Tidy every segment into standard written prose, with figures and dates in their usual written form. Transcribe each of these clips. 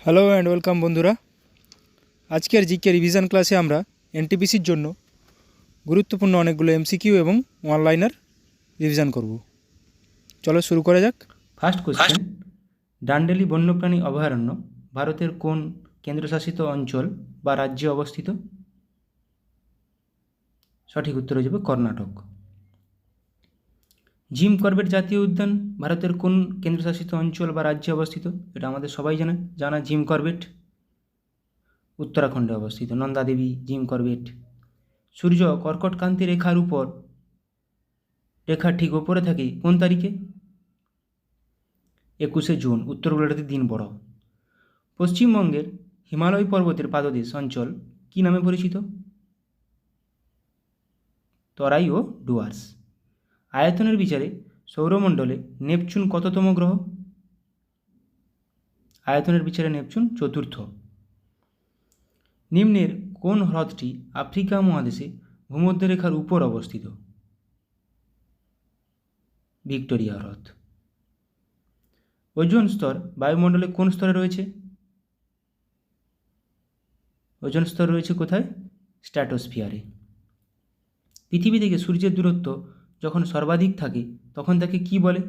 Hello and welcome বন্ধুরা। আজকের GK revision ক্লাসে আমরা এনটিপিসির জন্য গুরুত্বপূর্ণ অনেকগুলো এমসিকিউ এবং অনলাইনার রিভিশন করব। চলো শুরু করা যাক। ফার্স্ট কোশ্চেন, ডান্ডেলি বন্যপ্রাণী অভয়ারণ্য ভারতের কোন কেন্দ্রশাসিত অঞ্চল বা রাজ্যে অবস্থিত? সঠিক উত্তর হয়ে যাবে কর্ণাটক। জিম করবেট জাতীয় উদ্যান ভারতের কোন কেন্দ্রশাসিত অঞ্চল বা রাজ্যে অবস্থিত? এটা আমাদের সবাই জানা জিম করবেট উত্তরাখণ্ডে অবস্থিত। Nanda Devi, Jim Corbett. সূর্য কর্কটক্রান্তি রেখার উপর, রেখার ঠিক ওপরে থাকে কোন তারিখে? 21শে জুন। উত্তরগুলোতে দিন বড়। পশ্চিমবঙ্গের হিমালয় পর্বতের পাদদেশ অঞ্চল কী নামে পরিচিত? তরাই ও ডুয়ার্স। আয়তনের বিচারে সৌরমণ্ডলে নেপচুন কততম গ্রহ? আয়তনের বিচারে নেপচুন চতুর্থ। নিম্নের কোন হ্রদটি আফ্রিকা মহাদেশে ভূমধ্যরেখার উপর অবস্থিত? ভিক্টোরিয়া হ্রদ। ওজোন স্তর বায়ুমণ্ডলে কোন স্তরে রয়েছে? ওজোন স্তর রয়েছে কোথায়? স্ট্র্যাটোস্ফিয়ারে। পৃথিবী থেকে সূর্যের দূরত্ব যখন সর্বাধিক থাকে তখন তাকে কি বলে?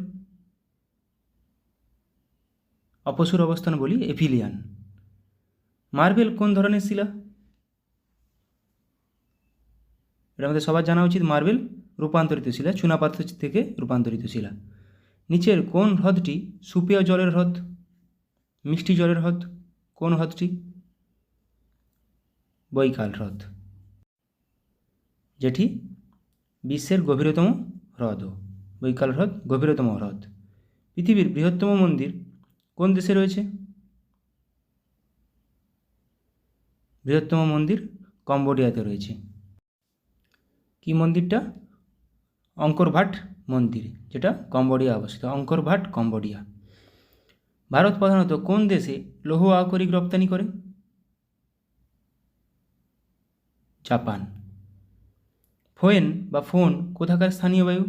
অপসূর অবস্থান বলি এফিলিয়ান। মার্বেল কোন ধরনের শিলা? এটা আমাদের সবার জানা উচিত। মার্বেল রূপান্তরিত শিলা, চুনাপাথর থেকে রূপান্তরিত শিলা। নিচের কোন হ্রদটি সুপেয় জলের হ্রদ, মিষ্টি জলের হ্রদ? কোন হ্রদটি? বৈকাল হ্রদ, যেটি বিশ্বের গভীরতম হ্রদ। বৈকাল হ্রদ গভীরতম হ্রদ। পৃথিবীর বৃহত্তম মন্দির কোন দেশে রয়েছে? বৃহত্তম মন্দির কম্বোডিয়াতে রয়েছে। কি মন্দিরটা? অঙ্কর ভাট মন্দির, যেটা কম্বোডিয়া অবস্থিত। অঙ্কর ভাট, কম্বোডিয়া। ভারত প্রধানত কোন দেশে লৌহ আকরিক রপ্তানি করে? জাপান। ফোন বা ফোন কোথাকার স্থানীয় বায়ু?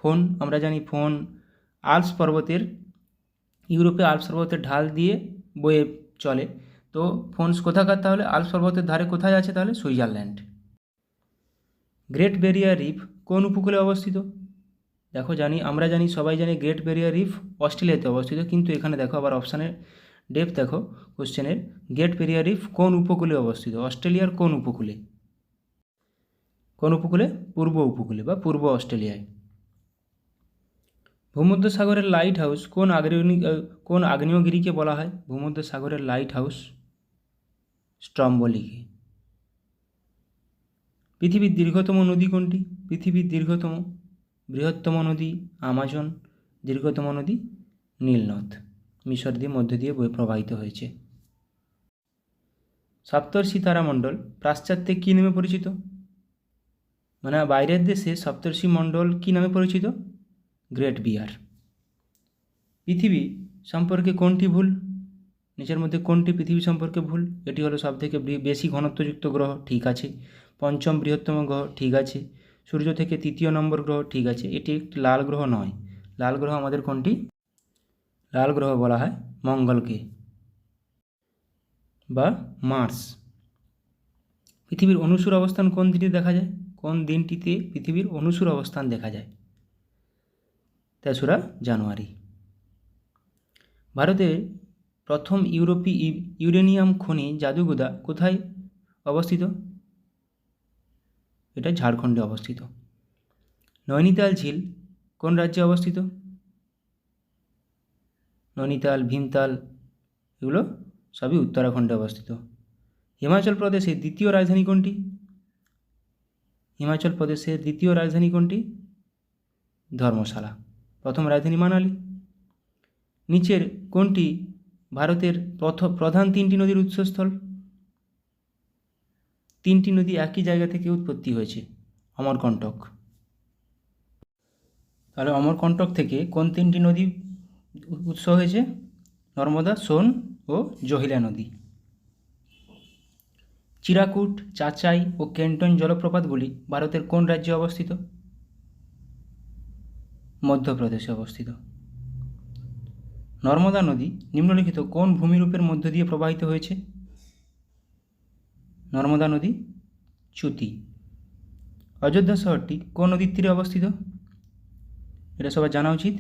ফোন আমরা জানি ফোন আল্পস পর্বতের, ইউরোপে আল্পস পর্বতের ঢাল দিয়ে বয়ে চলে। তো ফোন কোথাকার তাহলে? আল্পস পর্বতের ধারে কোথায় আছে তাহলে? সুইজারল্যান্ড। গ্রেট ব্যারিয়ার রিফ কোন উপকূলে অবস্থিত? দেখো আমরা জানি সবাই জানি গ্রেট ব্যারিয়ার রিফ অস্ট্রেলিয়াতে অবস্থিত, কিন্তু এখানে দেখো আবার অপশানের ডেপথ দেখো কোশ্চেনের। গ্রেট ব্যারিয়ার রিফ কোন উপকূলে অবস্থিত? অস্ট্রেলিয়ার কোন উপকূলে? কোন উপকূলে? পূর্ব উপকূলে বা পূর্ব অস্ট্রেলিয়ায়। ভূমধ্যসাগরের লাইট হাউস কোন আগ্নেয়গিরিকে বলা হয়? ভূমধ্যসাগরের লাইট হাউস স্ট্রম্বোলিকে। পৃথিবীর দীর্ঘতম নদী কোনটি? পৃথিবীর দীর্ঘতম, বৃহত্তম নদী আমাজন, দীর্ঘতম নদী নীলনদ, মিশর দিয়ে মধ্য দিয়ে প্রবাহিত হয়েছে। সপ্তর্ষি তারামণ্ডল পাশ্চাত্যে কী নামে পরিচিত? মানে বাইরের দেশে সপ্তর্ষি মণ্ডল কী নামে পরিচিত? গ্রেট বিয়ার। পৃথিবী সম্পর্কে কোনটি ভুল? নিচের মধ্যে কোনটি পৃথিবী সম্পর্কে ভুল? এটি হলো সবথেকে বেশি ঘনত্বযুক্ত গ্রহ, ঠিক আছে। পঞ্চম বৃহত্তম গ্রহ, ঠিক আছে। সূর্য থেকে তৃতীয় নম্বর গ্রহ, ঠিক আছে। এটি একটি লাল গ্রহ নয়। লাল গ্রহ আমাদের কোনটি? লাল গ্রহ বলা হয় মঙ্গলকে বা মার্স। পৃথিবীর অনুসুর অবস্থান কোন দিনটিতে দেখা যায়? কোন দিনটিতে পৃথিবীর অনুসুর অবস্থান দেখা যায়? 3রা জানুয়ারি। ভারতের প্রথম ইউরেনিয়াম খনি জাদুগোদা কোথায় অবস্থিত? এটা ঝাড়খণ্ডে অবস্থিত। নৈনিতাল ঝিল কোন রাজ্যে অবস্থিত? নৈনিতাল, ভীমতাল এগুলো সবই উত্তরাখণ্ডে অবস্থিত। হিমাচল প্রদেশের দ্বিতীয় রাজধানী কোনটি? হিমাচল প্রদেশের দ্বিতীয় রাজধানী কোনটি? ধর্মশালা। প্রথম রাজধানী মানালি। নিচের কোনটি ভারতের প্রধান 3টি নদীর উৎসস্থল? 3টি নদী একই জায়গা থেকে উৎপত্তি হয়েছে। অমরকণ্টক। তাহলে অমরকণ্টক থেকে কোন 3টি নদী উৎস হয়েছে? নর্মদা, সোন ও জহিলা নদী। চিরাকুট, চাচাই ও কেন্টন জলপ্রপাতগুলি ভারতের কোন রাজ্যে অবস্থিত? মধ্যপ্রদেশে অবস্থিত। নর্মদা নদী নিম্নলিখিত কোন ভূমিরূপের মধ্য দিয়ে প্রবাহিত হয়েছে? নর্মদা নদী চ্যুতি। অযোধ্যা শহরটি কোন নদীর তীরে অবস্থিত? এটা সবার জানা উচিত।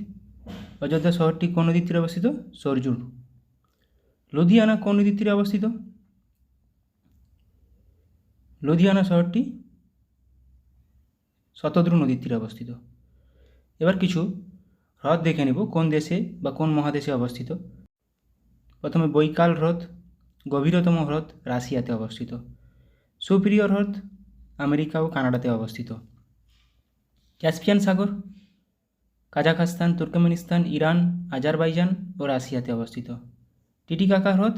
অযোধ্যা শহরটি কোন নদীর তীরে অবস্থিত? সরজু। লুধিয়ানা কোন নদীর তীরে অবস্থিত? লুধিয়ানা শহরটি শতদ্রু নদীর তীরে অবস্থিত। এবার কিছু হ্রদ দেখে নেব কোন দেশে বা কোন মহাদেশে অবস্থিত। প্রথমে বৈকাল হ্রদ, গভীরতম হ্রদ, রাশিয়াতে অবস্থিত। সুপিরিয়র হ্রদ আমেরিকা ও কানাডাতে অবস্থিত। ক্যাসপিয়ান সাগর কাজাখস্তান, তুর্কমেনিস্তান, ইরান, আজারবাইজান ও রাশিয়াতে অবস্থিত। টিটিকাকা হ্রদ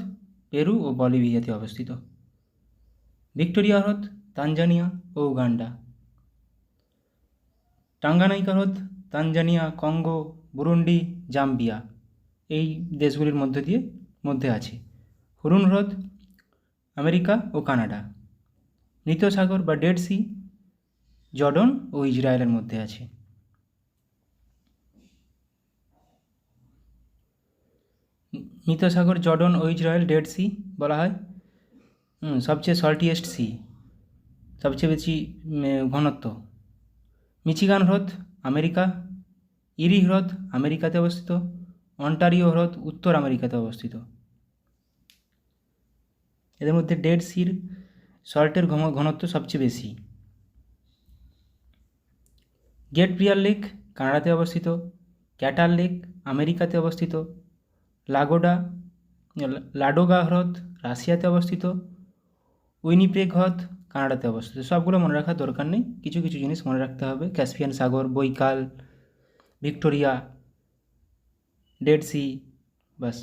পেরু ও বলিভিয়াতে অবস্থিত। ভিক্টোরিয়া হ্রদ তানজানিয়া ও উগান্ডা। টাঙ্গানাইকা হ্রদ তানজানিয়া, কঙ্গো, বুরুন্ডি, জাম্বিয়া এই দেশগুলির মধ্যে আছে। হুরুন হ্রদ আমেরিকা ও কানাডা। মৃত সাগর বা ডেড সি জর্ডন ও ইসরায়েলের মধ্যে আছে। মৃত সাগর জর্ডন ও ইসরায়েল ডেড সি বলা হয়। সবচেয়ে সল্টিয়েস্ট সি, সবচেয়ে বেশি ঘনত্ব। মিচিগান হ্রদ আমেরিকা। ইরি হ্রদ আমেরিকাতে অবস্থিত। অন্টারিও হ্রদ উত্তর আমেরিকাতে অবস্থিত। এদের মধ্যে ডেড সির সল্টের ঘনত্ব সবচেয়ে বেশি। গ্রেট ব্রিয়ার লেক কানাডাতে অবস্থিত। ক্যাটার লেক আমেরিকাতে অবস্থিত। লাডোগা হ্রদ রাশিয়াতে অবস্থিত। উইনিপেগ হ্রদ কানাডাতে অবস্থিত। সবগুলো মনে রাখার দরকার নেই, কিছু কিছু জিনিস মনে রাখতে হবে। ক্যাসপিয়ান সাগর, বৈকাল, ভিক্টোরিয়া, ডেড সি, বাস।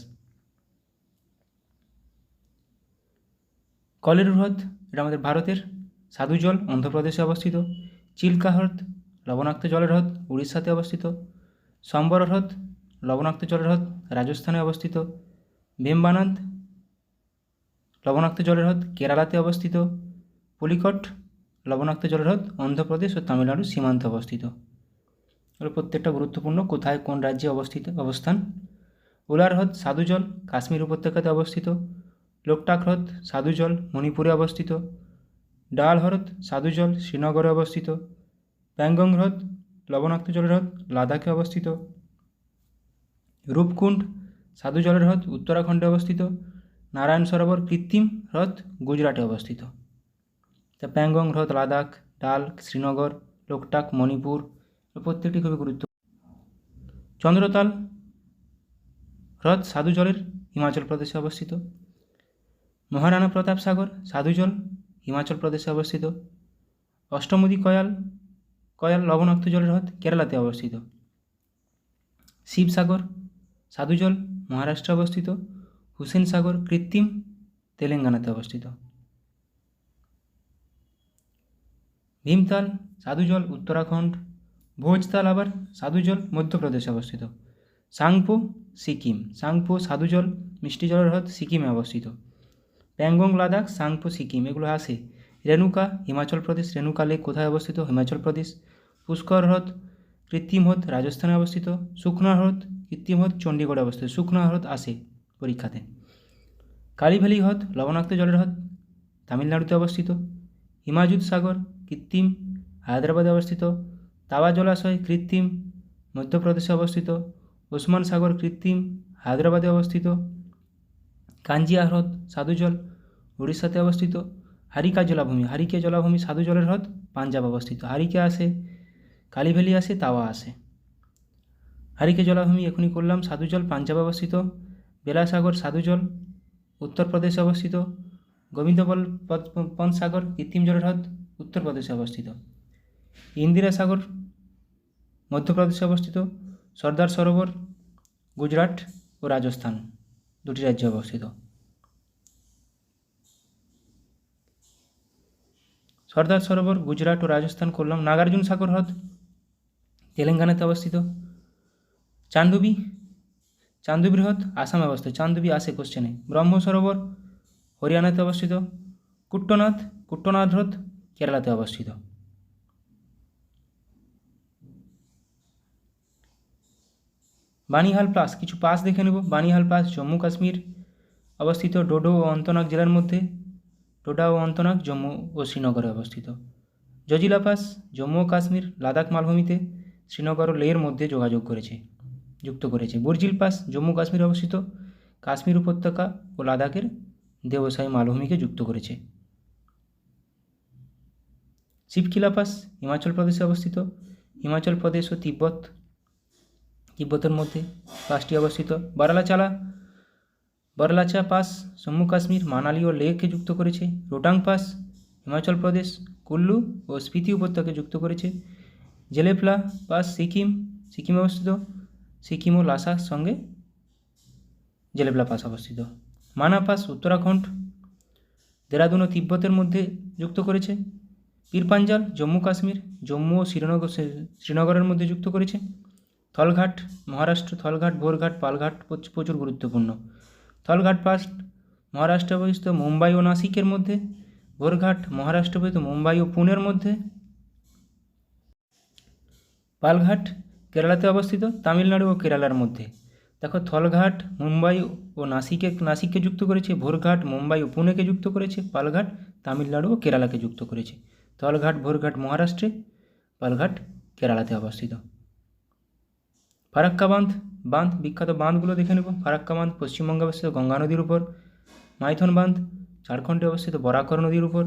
কলের হ্রদ এটা আমাদের ভারতের। সাধু জল অন্ধ্রপ্রদেশে অবস্থিত। চিল্কা হ্রদ লবণাক্ত জলের হ্রদ উড়িষ্যাতে অবস্থিত। সম্বর হ্রদ লবণাক্ত জলের হ্রদ রাজস্থানে অবস্থিত। ভেম্বানাদ লবণাক্ত জলের হ্রদ কেরালাতে অবস্থিত। পুলিকট লবণাক্ত জলের হ্রদ অন্ধ্রপ্রদেশ ও তামিলনাড়ুর সীমান্তে অবস্থিত। এগুলো প্রত্যেকটা গুরুত্বপূর্ণ, কোথায় কোন রাজ্যে অবস্থান। উলার হ্রদ সাধু জল কাশ্মীর উপত্যকাতে অবস্থিত। লোকটাক হ্রদ সাধু জল মণিপুরে অবস্থিত। ডাল হ্রদ সাধু জল শ্রীনগরে অবস্থিত। প্যাংগং হ্রদ লবণাক্ত জলের হ্রদ লাদাখে অবস্থিত। রূপকুণ্ড সাধু জলের হ্রদ উত্তরাখণ্ডে অবস্থিত। নারায়ণ সরোবর কৃত্রিম হ্রদ গুজরাটে অবস্থিত। তা প্যাংগং হ্রদ লাদাখ, ডাল শ্রীনগর, লোকটাক মণিপুর, প্রত্যেকটি খুবই গুরুত্বপূর্ণ। চন্দ্রতাল হ্রদ সাধু জলের হিমাচল প্রদেশে অবস্থিত। মহারানা প্রতাপ সাগর সাধু জল হিমাচল প্রদেশে অবস্থিত। অষ্টমুদি কয়াল লবণাক্ত জলের হ্রদ কেরালাতে অবস্থিত। শিবসাগর সাধু জল মহারাষ্ট্রে অবস্থিত। হুসেন সাগর কৃত্রিম তেলেঙ্গানাতে অবস্থিত। ভীমতাল সাধু জল উত্তরাখণ্ড। ভোজতাল আবার সাধু জল মধ্যপ্রদেশে অবস্থিত। সাংপো সিকিম, সাংপো সাধু জল মিষ্টি জলের হ্রদ সিকিমে অবস্থিত। প্যাংগং লাদাখ, সাংপো সিকিম এগুলো আসে। রেণুকা হিমাচল প্রদেশ, রেণুকা লেক কোথায় অবস্থিত? হিমাচল প্রদেশ। পুষ্কর হ্রদ কৃত্রিম হ্রদ রাজস্থানে অবস্থিত। সুখনা হ্রদ কৃত্রিম হ্রদ চণ্ডীগড়ে অবস্থিত। সুখনা হ্রদ আসে পরীক্ষাতে। কালীভ্যালি হ্রদ লবণাক্ত জলের হ্রদ তামিলনাড়ুতে অবস্থিত। হিমাযুত সাগর কৃত্রিম হায়দ্রাবাদে অবস্থিত। তাওয়া জলাশয় কৃত্রিম মধ্যপ্রদেশে অবস্থিত। ওসমান সাগর কৃত্রিম হায়দ্রাবাদে অবস্থিত। কাঞ্জিয়া হ্রদ সাধু জল উড়িষ্যাতে অবস্থিত। হারিকা জলাভূমি সাধু জলের হ্রদ পাঞ্জাব অবস্থিত। হারিকা আসে, কালীভ্যালি আসে, তাওয়া আসে। হারিকে জলাভূমি এখনই করলাম, সাধু জল পাঞ্জাব অবস্থিত। বেলাসাগর সাধু জল উত্তরপ্রদেশে অবস্থিত। গোবিন্দবল পন্ত সাগর কৃত্রিম জলের হ্রদ উত্তরপ্রদেশে অবস্থিত। ইন্দিরা সাগর মধ্যপ্রদেশে অবস্থিত। সর্দার সরোবর গুজরাট ও রাজস্থান দুটি রাজ্যে অবস্থিত। সর্দার সরোবর গুজরাট ও রাজস্থান করলাম। নাগার্জুন সাগর হ্রদ তেলেঙ্গানাতে অবস্থিত। চান্দুবি হ্রদ আসামে অবস্থিত। চান্দুবি আসে কোশ্চেনে। ব্রহ্ম সরোবর হরিয়ানাতে অবস্থিত। কুট্টনাথ হ্রদ কেরালাতে অবস্থিত। বানিহাল পাস, কিছু পাস দেখে নেব। বানিহাল পাস জম্মু কাশ্মীর অবস্থিত, ডোডো ও অন্তনাগ জেলার মধ্যে। ডোডা ও অন্তনাগ জম্মু ও শ্রীনগরে অবস্থিত। জজিলা পাস জম্মু ও কাশ্মীর লাদাখ মালভূমিতে শ্রীনগর ও লেহের মধ্যে যুক্ত করেছে। বুর্জিল পাস জম্মু কাশ্মীরে অবস্থিত, কাশ্মীর উপত্যকা ও লাদাখের দেবসাই মালভূমিকে যুক্ত করেছে। শিবকিলা পাস হিমাচল প্রদেশে অবস্থিত, হিমাচল প্রদেশ ও তিব্বতের মধ্যে পাসটি অবস্থিত। বরলাচা পাস জম্মু কাশ্মীর মানালি ও লেহকে যুক্ত করেছে। রোটাং পাস হিমাচল প্রদেশ কুল্লু ও স্পিতি উপত্যকাকে যুক্ত করেছে। জেলেফলা পাস সিকিমে অবস্থিত, সিকিম ও লাসার সঙ্গে জেলেফলা পাস অবস্থিত। মানা পাস উত্তরাখণ্ড, দেরাদুন ও তিব্বতের মধ্যে যুক্ত করেছে। পীরপাঞ্জাল জম্মু কাশ্মীর, জম্মু ও শ্রীনগরের মধ্যে যুক্ত করেছে। থলঘাট মহারাষ্ট্র, থলঘাট, ভোরঘাট, পালঘাট প্রচুর গুরুত্বপূর্ণ। থলঘাট পাস মহারাষ্ট্রে অবস্থিত, মুম্বাই ও নাসিকের মধ্যে। ভোরঘাট মহারাষ্ট্রে অবস্থিত, মুম্বাই ও পুনের মধ্যে। পালঘাট কেরালাতে অবস্থিত, তামিলনাড়ু ও কেরালার মধ্যে। দেখো, থলঘাট মুম্বাই ও নাসিককে যুক্ত করেছে। ভোরঘাট মুম্বাই ও পুনেকে যুক্ত করেছে। পালঘাট তামিলনাড়ু ও কেরালাকে যুক্ত করেছে। থলঘাট ভোরঘাট মহারাষ্ট্রে, পালঘাট কেরালাতে অবস্থিত। ফারাক্কা বাঁধ বিখ্যাত বাঁধগুলো দেখে নেব। ফারাক্কা বাঁধ পশ্চিমবঙ্গে অবস্থিত, গঙ্গা নদীর উপর। মাইথন বাঁধ ঝাড়খণ্ডে অবস্থিত, বরাকর নদীর উপর।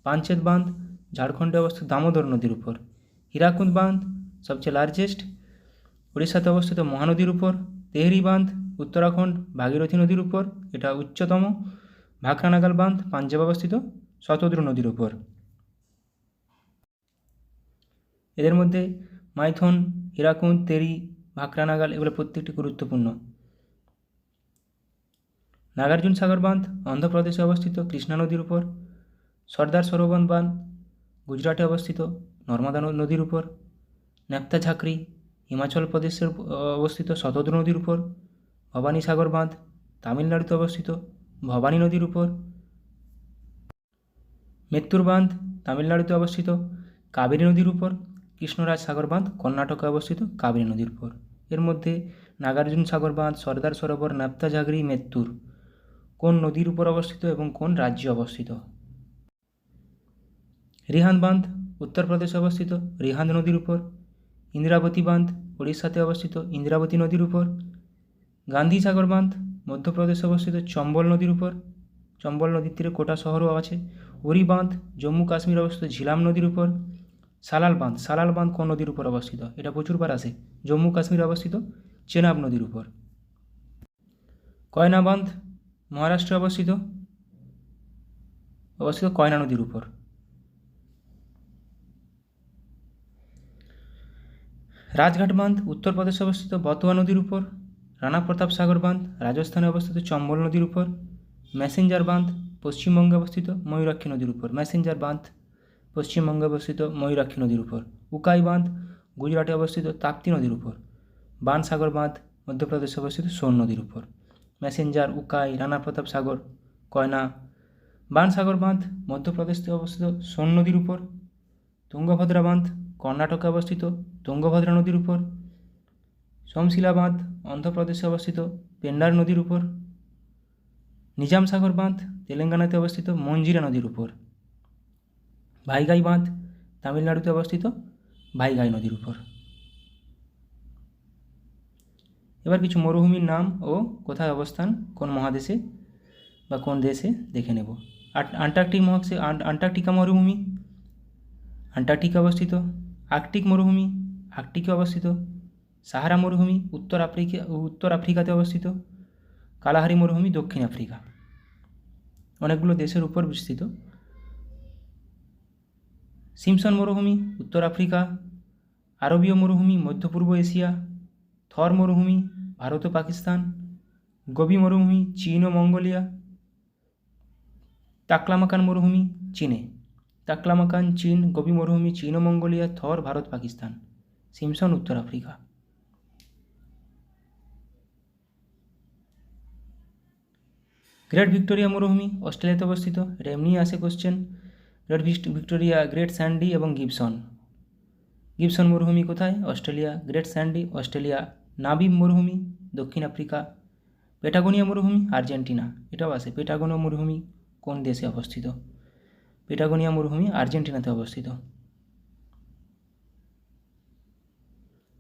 পাঞ্চেত বাঁধ ঝাড়খণ্ডে অবস্থিত, দামোদর নদীর উপর। হীরাকুদ বাঁধ সবচেয়ে লার্জেস্ট, উড়িষ্যাতে অবস্থিত, মহানদীর উপর। তেহরি বাঁধ উত্তরাখণ্ড, ভাগীরথী নদীর উপর, এটা উচ্চতম। ভাকরানাগাল বাঁধ পাঞ্জাব অবস্থিত, শতদ্রু নদীর উপর। এদের মধ্যে মাইথন, হীরাকুদ, তেরি, ভাকরানাগাল এগুলো প্রত্যেকটি গুরুত্বপূর্ণ। নাগার্জুন সাগর বাঁধ অন্ধ্রপ্রদেশে অবস্থিত, কৃষ্ণা নদীর উপর। সর্দার সরোবর বাঁধ গুজরাটে অবস্থিত, নর্মদা নদীর উপর। নেপ্তা ঝাকরি হিমাচল প্রদেশের অবস্থিত, শতদ্রু নদীর উপর। ভবানী সাগর বাঁধ তামিলনাড়ুতে অবস্থিত, ভবানী নদীর উপর। মেত্তুর বাঁধ তামিলনাড়ুতে অবস্থিত, কাবেরী নদীর উপর। কৃষ্ণরাজ সাগর বাঁধ কর্ণাটকে অবস্থিত, কাবেরী নদীর উপর। এর মধ্যে নাগার্জুন সাগর বাঁধ, সর্দার সরোবর, নেপ্তা ঝাকরি, মেত্তুর কোন নদীর উপর অবস্থিত এবং কোন রাজ্যে অবস্থিত? রিহান্দ বাঁধ উত্তরপ্রদেশে অবস্থিত, রিহান্দ নদীর উপর। ইন্দ্রাবতী বাঁধ উড়িষ্যাতে অবস্থিত, ইন্দ্রাবতী নদীর উপর। গান্ধী সাগর বাঁধ মধ্যপ্রদেশে অবস্থিত, চম্বল নদীর উপর। চম্বল নদীর তীরে কোটা শহরও আছে। উরি বাঁধ জম্মু কাশ্মীর অবস্থিত, ঝিলাম নদীর উপর। সালাল বাঁধ কোন নদীর উপর অবস্থিত? এটা প্রচুরবার আসে। জম্মু কাশ্মীরে অবস্থিত, চেনাব নদীর উপর। কয়না বাঁধ মহারাষ্ট্রে অবস্থিত, কয়না নদীর উপর। রাজঘাট বাঁধ উত্তরপ্রদেশে অবস্থিত, বতোয়া নদীর উপর। রানা প্রতাপ সাগর বাঁধ রাজস্থানে অবস্থিত, চম্বল নদীর উপর। ম্যাসেঞ্জার বাঁধ পশ্চিমবঙ্গে অবস্থিত, ময়ূরাক্ষী নদীর উপর। ম্যাসেঞ্জার বাঁধ পশ্চিমবঙ্গে অবস্থিত, ময়ূরাক্ষী নদীর উপর। উকাই বাঁধ গুজরাটে অবস্থিত, তাপ্তি নদীর উপর। বানসাগর বাঁধ মধ্যপ্রদেশে অবস্থিত, সোন নদীর উপর। ম্যাসেঞ্জার, উকাই, রানা প্রতাপ সাগর, কয়না। বানসাগর বাঁধ মধ্যপ্রদেশে অবস্থিত, সোন নদীর উপর। তুঙ্গভদ্রা বাঁধ কর্ণাটকে অবস্থিত, তুঙ্গভদ্রা নদীর উপর। সোমশিলা বাঁধ অন্ধ্রপ্রদেশে অবস্থিত, পেন্নার নদীর উপর। নিজাম সাগর বাঁধ তেলেঙ্গানাতে অবস্থিত, মঞ্জিরা নদীর উপর। ভাইগাই বাঁধ তামিলনাড়ুতে অবস্থিত, ভাইগাই নদীর উপর। এবার কিছু মরুভূমির নাম ও কোথায় অবস্থান, কোন মহাদেশে বা কোন দেশে দেখে নেব। আন্টার্কটিকা মরুভূমি আন্টার্কটিকা অবস্থিত। আর্কটিক মরুভূমি আর্কটিকে অবস্থিত। সাহারা মরুভূমি উত্তর আফ্রিকাতে অবস্থিত। কালাহারি মরুভূমি দক্ষিণ আফ্রিকা। অনেকগুলো দেশের উপর বিস্তৃত। সিমসন মরুভূমি উত্তর আফ্রিকা। আরবীয় মরুভূমি মধ্য পূর্ব এশিয়া। থর মরুভূমি ভারত ও পাকিস্তান। গোবি মরুভূমি চীন ও মঙ্গোলিয়া। তাকলামাকান মরুভূমি চীনে। তাকলামাকান চীন, গোবি মরুভূমি চীন ও মঙ্গোলিয়া, থর ভারত পাকিস্তান, সিমসন উত্তর আফ্রিকা। গ্রেট ভিক্টোরিয়া মরুভূমি অস্ট্রেলিয়াতে অবস্থিত। এটা এমনি আসে question. Great Victoria, great Sandy এবং গিবসন মরুভূমি কোথায়? Australia. Great Sandy Australia, Nabib মরুভূমি দক্ষিণ আফ্রিকা, পেটাগোনিয়া মরুভূমি আর্জেন্টিনা, এটাও আসে। পেটাগোনিয়া মরুভূমি কোন দেশে অবস্থিত? পেটাগোনিয়া মরুভূমি আর্জেন্টিনাতে অবস্থিত।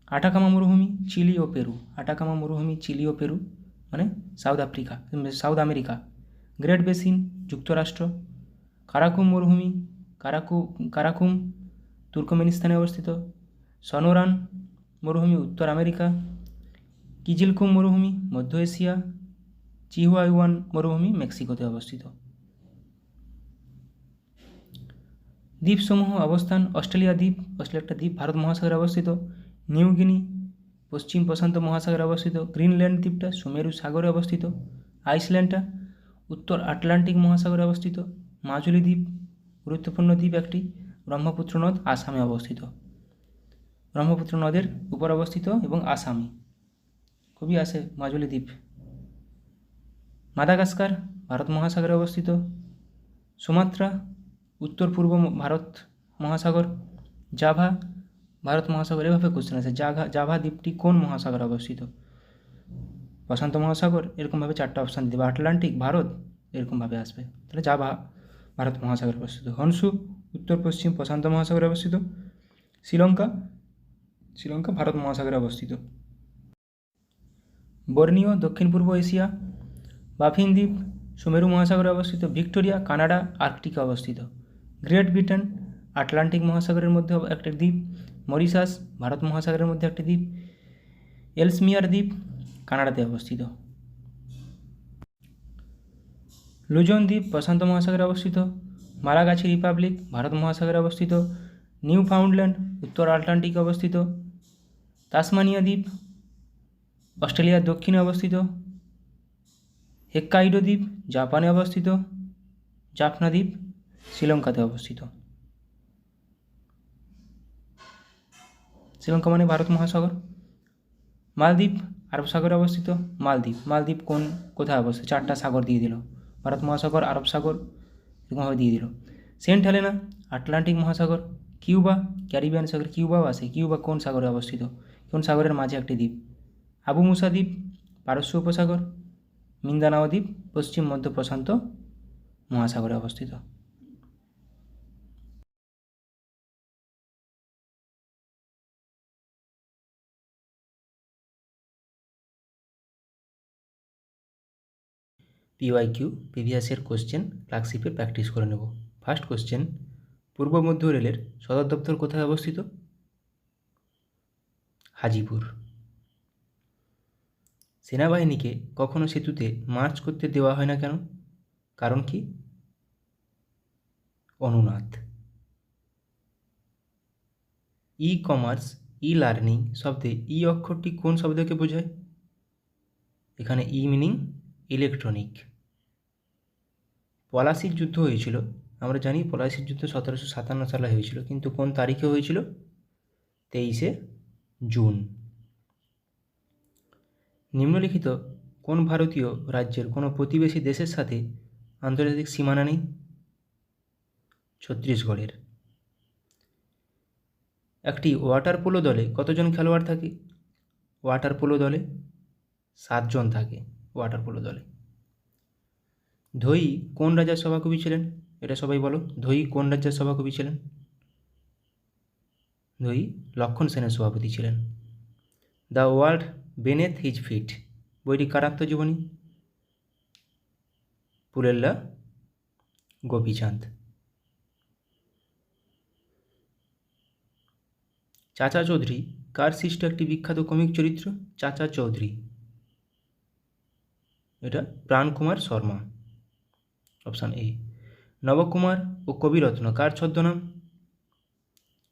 আটাকামা মরুভূমি চিলি ও পেরু, আটাকামা মরুভূমি চিলি ও পেরু মানে সাউথ আমেরিকা। গ্রেট বেসিন যুক্তরাষ্ট্র। কারাকুম মরুভূমি কারাকুম তুর্কমেনিস্তানে অবস্থিত। সনোরান মরুভূমি উত্তর আমেরিকা। কিজিলকুম মরুভূমি মধ্য এশিয়া। চিহুয়াহুয়ান মরুভূমি মেক্সিকোতে অবস্থিত। দ্বীপসমূহ অবস্থান অস্ট্রেলিয়া দ্বীপ, অস্ট্রেলিয়া একটা দ্বীপ ভারত মহাসাগরে অবস্থিত। নিউ গিনি পশ্চিম প্রশান্ত মহাসাগরে অবস্থিত। গ্রিনল্যান্ড দ্বীপটা সুমেরু সাগরে অবস্থিত। আইসল্যান্ডটা উত্তর আটলান্টিক মহাসাগরে অবস্থিত। মাজুলি দ্বীপ গুরুত্বপূর্ণ দ্বীপ একটি। ব্রহ্মপুত্র নদ আসামে অবস্থিত, ব্রহ্মপুত্র নদের উপর অবস্থিত এবং আসামে খুবই আসে মাজুলি দ্বীপ। মাদাগাস্কার ভারত মহাসাগরে অবস্থিত। সুমাত্রা উত্তর পূর্ব ভারত মহাসাগর। জাভা ভারত মহাসাগর। এভাবে কোশ্চেন আছে, জাভা দ্বীপটি কোন মহাসাগরে অবস্থিত? প্রশান্ত মহাসাগর, এরকমভাবে চারটা অপশান দিতে হবে। আটলান্টিক, ভারত, এরকমভাবে আসবে। তাহলে জাভা ভারত মহাসাগরে অবস্থিত। হনসু উত্তর পশ্চিম প্রশান্ত মহাসাগরে অবস্থিত। শ্রীলঙ্কা ভারত মহাসাগরে অবস্থিত। বর্নিও দক্ষিণ পূর্ব এশিয়া। বাফিন দ্বীপ সুমেরু মহাসাগরে অবস্থিত। ভিক্টোরিয়া কানাডা আর্কটিকে অবস্থিত। গ্রেট ব্রিটেন আটলান্টিক মহাসাগরের মধ্যে একটি দ্বীপ। মরিশাস ভারত মহাসাগরের মধ্যে একটি দ্বীপ। এলসমিয়ার দ্বীপ কানাডাতে অবস্থিত। লুজন দ্বীপ প্রশান্ত মহাসাগরে অবস্থিত। মালাগাছি রিপাবলিক ভারত মহাসাগরে অবস্থিত। নিউ ফাউন্ডল্যান্ড উত্তর আটলান্টিকে অবস্থিত। তাসমানিয়া দ্বীপ অস্ট্রেলিয়ার দক্ষিণে অবস্থিত। হেক্কাইডো দ্বীপ জাপানে অবস্থিত। জাফনা দ্বীপ শ্রীলঙ্কাতে অবস্থিত। শ্রীলঙ্কা মানে ভারত মহাসাগর। মালদ্বীপ আরব সাগরে অবস্থিত। মালদ্বীপ কোথায় অবস্থিত? চারটা সাগর দিয়ে দিল, ভারত মহাসাগর, আরব সাগর, এরকমভাবে দিয়ে দিল। সেন্ট হেলেনা আটলান্টিক মহাসাগর। কিউবা ক্যারিবিয়ান সাগর, কিউবাও আছে। কিউবা কোন সাগরে অবস্থিত? কোন সাগরের মাঝে একটি দ্বীপ? আবু মুসা দ্বীপ পারস্য উপসাগর। মিন্দানাও দ্বীপ পশ্চিম মধ্য প্রশান্ত মহাসাগরে অবস্থিত। পিওয়াইকিউ প্রিভিয়াস ইয়ার কোশ্চেন ক্লার্কশিপের প্র্যাকটিস করে নেব। ফার্স্ট কোশ্চেন, পূর্ব মধ্য রেলের সদর দপ্তর কোথায় অবস্থিত? হাজিপুর। সেনাবাহিনীকে কখনো সেতুতে মার্চ করতে দেওয়া হয় না কেন? কারণ কি? অনুনাদ। ই কমার্স ই লার্নিং শব্দে ই অক্ষরটি কোন শব্দকে বোঝায়? এখানে ই মিনিং ইলেকট্রনিক। পলাশির যুদ্ধ হয়েছিল, আমরা জানি পলাশির যুদ্ধ 1757 সালে হয়েছিল, কিন্তু কোন তারিখে হয়েছিল? 23শে জুন। নিম্নলিখিত কোন ভারতীয় রাজ্যের কোনো প্রতিবেশী দেশের সাথে আন্তর্জাতিক সীমানা নেই? ছত্তিশগড়ের। একটি ওয়াটার পোলো দলে কতজন খেলোয়াড় থাকে? ওয়াটার পোলো দলে 7 জন থাকে ওয়াটার পোলো দলে। ধোয়ি কোন রাজার সভাকবি ছিলেন? এটা সবাই বলো, ধোয়ি কোন রাজ্যের সভাকবি ছিলেন? ধোয়ি লক্ষণ সেনের সভাপতি ছিলেন। দ্য ওয়ার্ল্ড বেনেথ হিজ ফিট বইটি কার আত্মজীবনী? পুলেল্লা গোপীচাঁদ। চাচা চৌধুরী কার সৃষ্ট একটি বিখ্যাত কমিক চরিত্র? চাচা চৌধুরী, এটা প্রাণকুমার শর্মা। Option A. নবকুমার ও কবিরত্ন কার ছদ্মনাম?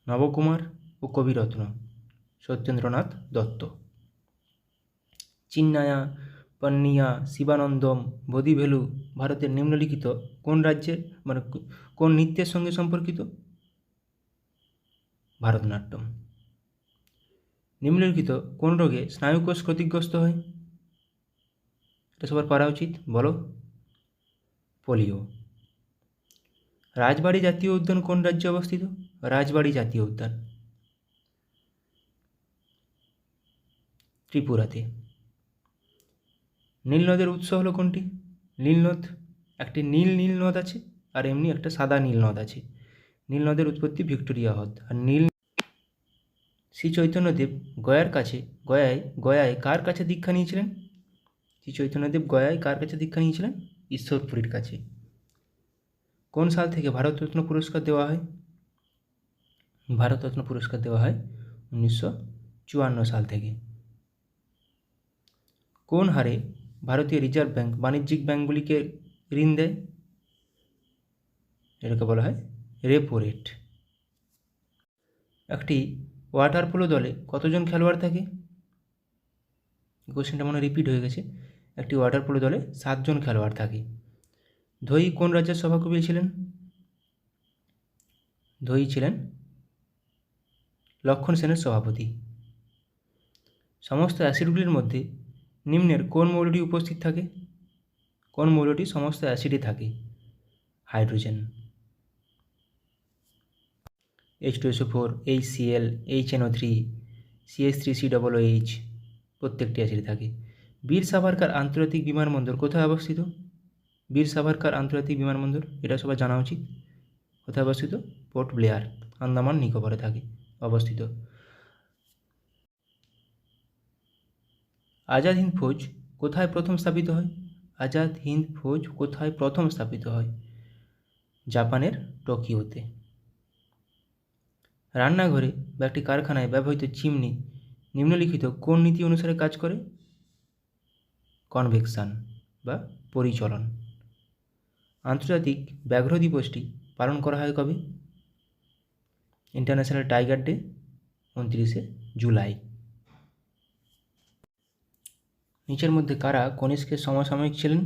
নবকুমার ও কবিরত্ন সত্যেন্দ্রনাথ দত্ত। চিন্নায়া, পন্নিয়া, শিবানন্দম, বোধিভেলু ভারতের নিম্নলিখিত কোন রাজ্যের কোন নৃত্যের সঙ্গে সম্পর্কিত? ভারতনাট্যম। নিম্নলিখিত কোন রোগে স্নায়ুকোষ ক্ষতিগ্রস্ত হয়? এটা সবার পারা উচিত, বলো। পোলিও। রাজবাড়ি জাতীয় উদ্যান কোন রাজ্যে অবস্থিত? রাজবাড়ি জাতীয় উদ্যান। ত্রিপুরাতে। নীল নদের উৎস হলো কোনটি? নীল নদ, একটি নীল নীল নদ আছে আর এমনি একটা সাদা নীল নদ আছে। নীল নদের উৎপত্তি ভিক্টোরিয়া হ্রদ। আর নীল শ্রী চৈতন্যদেব গয়ায় কার কাছে দীক্ষা নিয়েছিলেন? শ্রী চৈতন্যদেব গয়ায় কার কাছে দীক্ষা নিয়েছিলেন? ঈশ্বরপুরীর কাছে। কোন সাল থেকে ভারতরত্ন পুরস্কার দেওয়া হয়? ভারতরত্ন পুরস্কার দেওয়া হয় 1954 সাল থেকে। কোন হারে ভারতীয় রিজার্ভ ব্যাঙ্ক বাণিজ্যিক ব্যাঙ্কগুলিকে ঋণ দেয়? এটাকে বলা হয় রেপো রেট। একটি ওয়াটার পোলো দলে কতজন খেলোয়াড় থাকে? কোশ্চেনটা মনে রিপিট হয়ে গেছে। একটি ওয়াটার পোলো দলে 7 জন খেলোয়াড় থাকে। ধোই কোন রাজ্যের সভাকবি ছিলেন? ধোই ছিলেন লক্ষণ সেনের সভাপতি। সমস্ত অ্যাসিডগুলির মধ্যে নিম্নের কোন মৌলটি উপস্থিত থাকে? কোন মৌলটি সমস্ত অ্যাসিডে থাকে? Hydrogen. H2SO4, HCl, HNO3, CH3COOH প্রত্যেকটি অ্যাসিডে থাকে। বীর সাভারকার আন্তর্জাতিক বিমানবন্দর কোথায় অবস্থিত? বীর সাভারকার আন্তর্জাতিক বিমানবন্দর, এটা সবার জানা উচিত। কোথায় অবস্থিত? পোর্ট ব্লেয়ার, আন্দামান নিকোবরে থাকে অবস্থিত। আজাদ হিন্দ ফৌজ কোথায় প্রথম স্থাপিত হয়? আজাদ হিন্দ ফৌজ কোথায় প্রথম স্থাপিত হয়? জাপানের টোকিওতে। রান্নাঘরে বা একটি কারখানায় ব্যবহৃত চিমনি নিম্নলিখিত কোন নীতি অনুসারে কাজ করে? কনভেকশন বা পরিচলন। আন্তর্জাতিক ব্যাঘ্র দিবসটি পালন করা হয় কবে? ইন্টারন্যাশনাল টাইগার ডে 29শে জুলাই। নিচের মধ্যে কারা কনিষ্কের সমসাময়িক ছিলেন?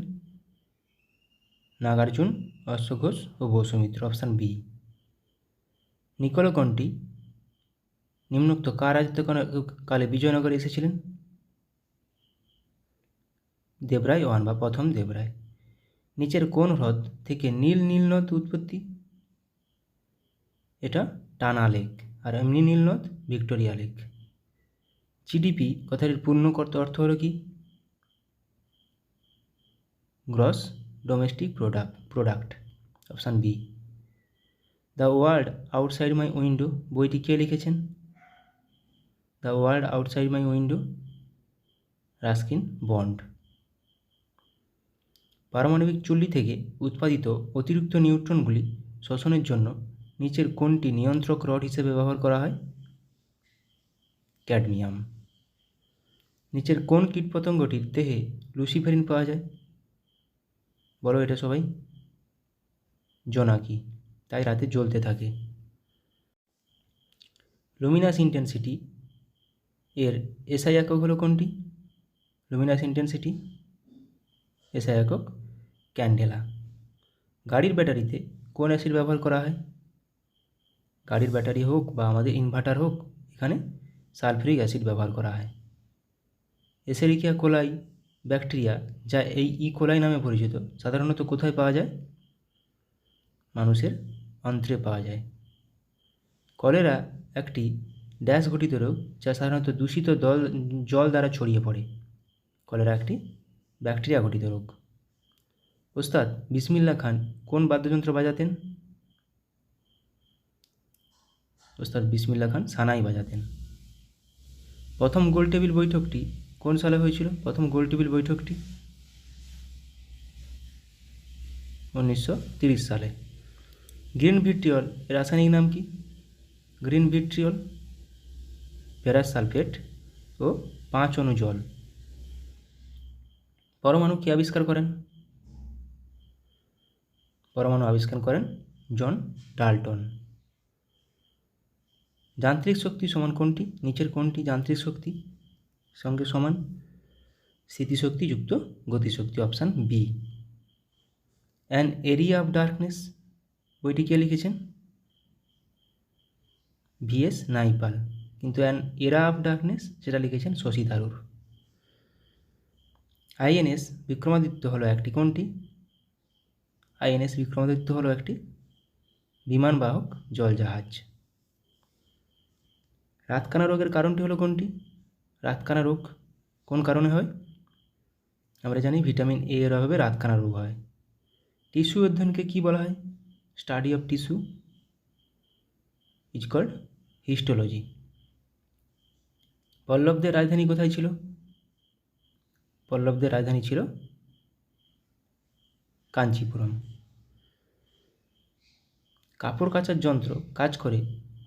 নাগার্জুন, অশ্বঘোষ ও বসুমিত্র, অপশান বি। নিকোলকণ্ঠী নিম্নোক্ত কার রাজত্বকালে বিজয়নগরে এসেছিলেন? দেবরায় ওয়ান বা প্রথম দেবরায়। নিচের কোন হ্রদ থেকে নীল নীল নদ উৎপত্তি? এটা টানা লেক। আর এমনি নীল নদ ভিক্টোরিয়া লেক। জিডিপি কথাটির পূর্ণ অর্থ হলো কি? Gross domestic product, option B. The world outside my window বইটি কে লিখেছেন? The world outside my window, Ruskin Bond. পারমাণবিক চুল্লি থেকে উৎপাদিত অতিরিক্ত নিউট্রনগুলি শোষণের জন্য নিচের কোনটি নিয়ন্ত্রক রড হিসেবে ব্যবহার করা হয়? ক্যাডমিয়াম। নিচের কোন কীটপতঙ্গটির দেহে লুসিফেরিন পাওয়া যায়? বলো এটা সবাই। জোনাকি, তাই রাতে জ্বলতে থাকে। লুমিনাস ইন্টেন্সিটি এর এসআই একক হলো কোনটি? লুমিনাস ইন্টেন্সিটি এসআই একক ক্যান্ডেলা। গাড়ির ব্যাটারিতে কোন অ্যাসিড ব্যবহার করা হয়? গাড়ির ব্যাটারি হোক বা আমাদের ইনভার্টার হোক, এখানে সালফিউরিক অ্যাসিড ব্যবহার করা হয়। এসেরিকিয়া কোলাই ব্যাকটেরিয়া, যা এই কোলাই নামে পরিচিত, সাধারণত কোথায় পাওয়া যায়? মানুষের অন্ত্রে পাওয়া যায়। কলেরা একটি ড্যাশ ঘটিত রোগ, যা সাধারণত দূষিত জল দ্বারা ছড়িয়ে পড়ে। কলেরা একটি ব্যাকটেরিয়া ঘটিত রোগ। ওস্তাদ বিসমিল্লা খান কোন বাদ্যযন্ত্র বাজাতেন? ওস্তাদ বিসমিল্লা খান সানাই বাজাতেন। প্রথম গোলটেবিল বৈঠকটি কোন সালে হয়েছিল? প্রথম গোলটেবিল বৈঠকটি 1930 সালে। গ্রিন ভিট্রিয়ল এর রাসায়নিক নাম কি? গ্রিন ভিট্রিয়ল ফেরাস সালফেট ও 5 অণু জল। পরমাণু কে আবিষ্কার করেন? পরমাণু আবিষ্কার করেন জন ডাল্টন। যান্ত্রিক শক্তি সমান কোনটি? নিচের কোনটি যান্ত্রিক শক্তি সঙ্গে সমান? স্থিতিশক্তি যুক্ত গতিশক্তি, option B. An area of darkness বইটি কে লিখেছেন? ভিএস নাইপাল। কিন্তু অ্যান এরা অফ ডার্কনেস সেটা লিখেছেন শশী থারুর। আইএনএস বিক্রমাদিত্য হলো একটি কোনটি? আইএনএস বিক্রমাদিত্য হলো একটি বিমানবাহক জলজাহাজ। রাতকানা রোগের কারণটি হলো কোনটি? রাতকানা রোগ কোন কারণে হয়? আমরা জানি ভিটামিন এ এর অভাবে রাতকানা রোগ হয়। টিস্যু অধ্যয়নকে কী বলা হয়? Study of tissue is called histology. পল্লবদের রাজধানী কোথায় ছিল? পল্লবদের রাজধানী ছিল কাঞ্চিপুরম। কাপড় কাচার যন্ত্র কাজ করে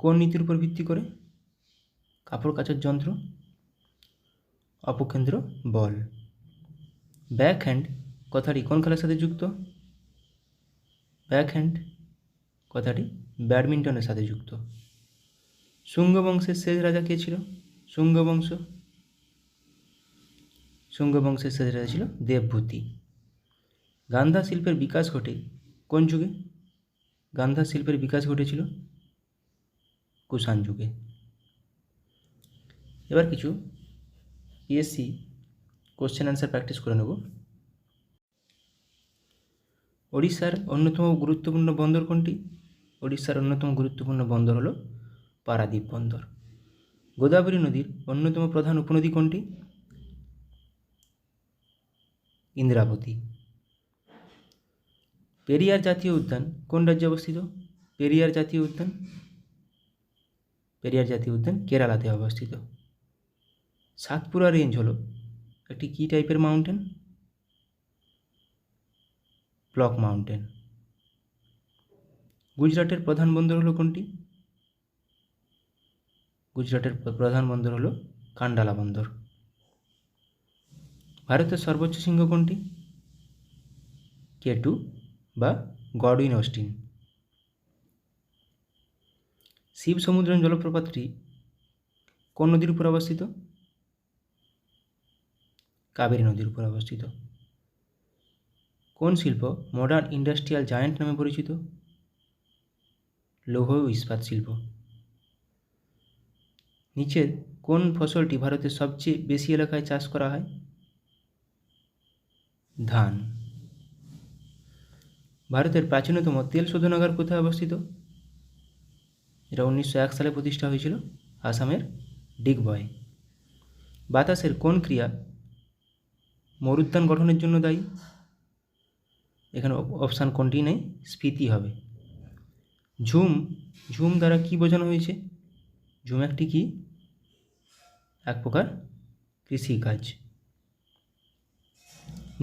কোন নীতির উপর ভিত্তি করে? কাপড় কাচার যন্ত্র অপকেন্দ্র বল। ব্যাক হ্যান্ড কথাটি কোন খেলার সাথে যুক্ত? ব্যাক হ্যান্ড কথাটি ব্যাডমিন্টনের সাথে যুক্ত। শুঙ্গ বংশের শেষ রাজা কে ছিল? শুঙ্গ বংশের শেষ রাজা ছিল দেবভূতি। গান্ধা শিল্পের বিকাশ ঘটে কোন যুগে? গান্ধা শিল্পের বিকাশ ঘটেছিল কুষাণ যুগে। এবার কিছু পিএসসি কোশ্চেন অ্যান্সার প্র্যাকটিস করে নেব। ওড়িশার অন্যতম গুরুত্বপূর্ণ বন্দর কোনটি? ওড়িশার অন্যতম গুরুত্বপূর্ণ বন্দর হল পারাদ্বীপ বন্দর। গোদাবরী নদীর অন্যতম প্রধান উপনদী কোনটি? ইন্দ্রাবতী। পেরিয়ার জাতীয় উদ্যান কোন রাজ্যে অবস্থিত? পেরিয়ার জাতীয় উদ্যান কেরালাতে অবস্থিত। সাতপুরা রেঞ্জ হলো একটি কী টাইপের মাউন্টেন? Block mountain. গুজরাটের প্রধান বন্দর হলো কোনটি? গুজরাটের প্রধান বন্দর হলো কান্ডালা বন্দর। ভারতের সর্বোচ্চ শৃঙ্গ কোনটি? K2 বা গডউইন অস্টিন। শিব সমুদ্রম জলপ্রপাতটি কোন নদীর উপর অবস্থিত? কাবেরী নদীর উপর অবস্থিত। কোন শিল্প মডার্ন ইন্ডাস্ট্রিয়াল জায়ান্ট নামে পরিচিত? লৌহ ও ইস্পাত শিল্প। নিচের কোন ফসলটি ভারতের সবচেয়ে বেশি এলাকায় চাষ করা হয়? ধান। ভারতের প্রাচীনতম তেল শোধনাগার কোথায় অবস্থিত? এটা 1901 সালে প্রতিষ্ঠা হয়েছিল আসামের ডিগবয়ে। বাতাসের কোন ক্রিয়া মরুদ্যান গঠনের জন্য দায়ী? এখানে অপশান কোনটি নেই, স্ফীতি হবে। ঝুম দ্বারা কি বোঝানো হয়েছে? ঝুম একটি কি? এক প্রকার কৃষিকাজ।